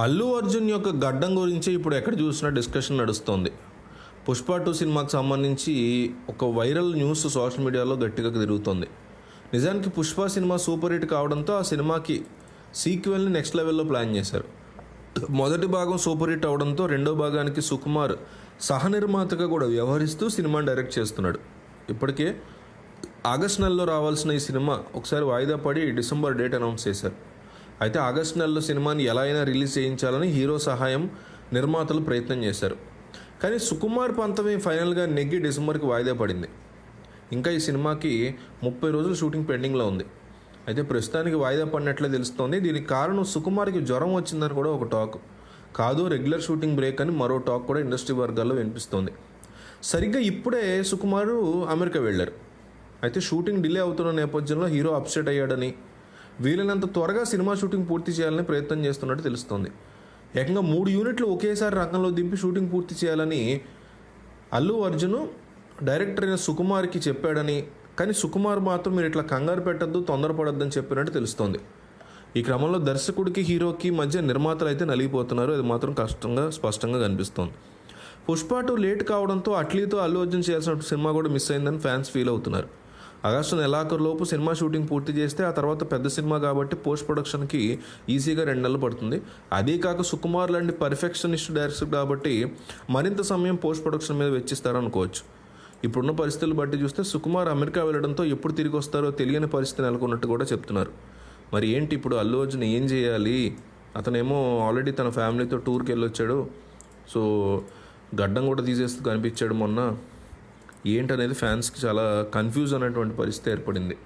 అల్లు అర్జున్ యొక్క గడ్డం గురించి ఇప్పుడు ఎక్కడ చూసినా డిస్కషన్ నడుస్తోంది. పుష్ప 2 సినిమాకి సంబంధించి ఒక వైరల్ న్యూస్ సోషల్ మీడియాలో గట్టిగా తిరుగుతోంది. నిజానికి పుష్ప సినిమా సూపర్ హిట్ కావడంతో ఆ సినిమాకి సీక్వెల్ని నెక్స్ట్ లెవెల్లో ప్లాన్ చేశారు. మొదటి భాగం సూపర్ హిట్ అవడంతో రెండో భాగానికి సుకుమార్ సహనిర్మాతగా కూడా వ్యవహరిస్తూ సినిమాని డైరెక్ట్ చేస్తున్నాడు. ఇప్పటికే ఆగస్ట్ నెలలో రావాల్సిన ఈ సినిమా ఒకసారి వాయిదా పడి డిసెంబర్ డేట్ అనౌన్స్ చేశారు. అయితే ఆగస్ట్ నెలలో సినిమాని ఎలా అయినా రిలీజ్ చేయించాలని హీరో సహాయం నిర్మాతలు ప్రయత్నం చేశారు. కానీ సుకుమార్ పంతమే ఫైనల్గా నెగ్గి డిసెంబర్కి వాయిదా పడింది. ఇంకా ఈ సినిమాకి 30 రోజులు షూటింగ్ పెండింగ్లో ఉంది. అయితే ప్రస్తుతానికి వాయిదా పడినట్లే తెలుస్తోంది. దీనికి కారణం సుకుమార్కి జ్వరం వచ్చిందని కూడా ఒక టాక్. కాదు, రెగ్యులర్ షూటింగ్ బ్రేక్ అని మరో టాక్ కూడా ఇండస్ట్రీ వర్గాల్లో వినిపిస్తోంది. సరిగ్గా ఇప్పుడే సుకుమారు అమెరికా వెళ్ళారు. అయితే షూటింగ్ డిలే అవుతున్న నేపథ్యంలో హీరో అప్సెట్ అయ్యాడని, వీలైనంత త్వరగా సినిమా షూటింగ్ పూర్తి చేయాలని ప్రయత్నం చేస్తున్నట్టు తెలుస్తోంది. ఏకంగా 3 యూనిట్లు ఒకేసారి రంగంలో దింపి షూటింగ్ పూర్తి చేయాలని అల్లు అర్జున్ డైరెక్టర్ అయిన సుకుమార్కి చెప్పాడని, కానీ సుకుమార్ మాత్రం మీరు ఇట్లా కంగారు పెట్టద్దు, తొందరపడద్దని చెప్పినట్టు తెలుస్తోంది. ఈ క్రమంలో దర్శకుడికి హీరోకి మధ్య నిర్మాతలు అయితే నలిగిపోతున్నారు. అది మాత్రం స్పష్టంగా కనిపిస్తోంది. పుష్ప 2 లేట్ కావడంతో అట్లీతో అల్లు అర్జున్ చేయాల్సిన సినిమా కూడా మిస్ అయిందని ఫ్యాన్స్ ఫీల్ అవుతున్నారు. ఆగస్టు నెలాఖరులోపు సినిమా షూటింగ్ పూర్తి చేస్తే ఆ తర్వాత పెద్ద సినిమా కాబట్టి పోస్ట్ ప్రొడక్షన్కి ఈజీగా 2 నెలలు పడుతుంది. అదే కాక సుకుమార్ లాంటి పర్ఫెక్షనిస్ట్ డైరెక్టర్ కాబట్టి మరింత సమయం పోస్ట్ ప్రొడక్షన్ మీద వెచ్చిస్తారనుకోవచ్చు. ఇప్పుడున్న పరిస్థితులు బట్టి చూస్తే సుకుమార్ అమెరికా వెళ్ళడంతో ఎప్పుడు తిరిగి వస్తారో తెలియని పరిస్థితి నెలకొన్నట్టు కూడా చెప్తున్నారు. మరి ఏంటి ఇప్పుడు అల్లు అర్జున్ ఏం చేయాలి? అతనేమో ఆల్రెడీ తన ఫ్యామిలీతో టూర్కి వెళ్ళొచ్చాడు. సో గడ్డం కూడా తీసేస్తూ కనిపించాడు మొన్న. ఏంటనేది ఫ్యాన్స్కి చాలా కన్ఫ్యూజ్ అనేటువంటి పరిస్థితి ఏర్పడింది.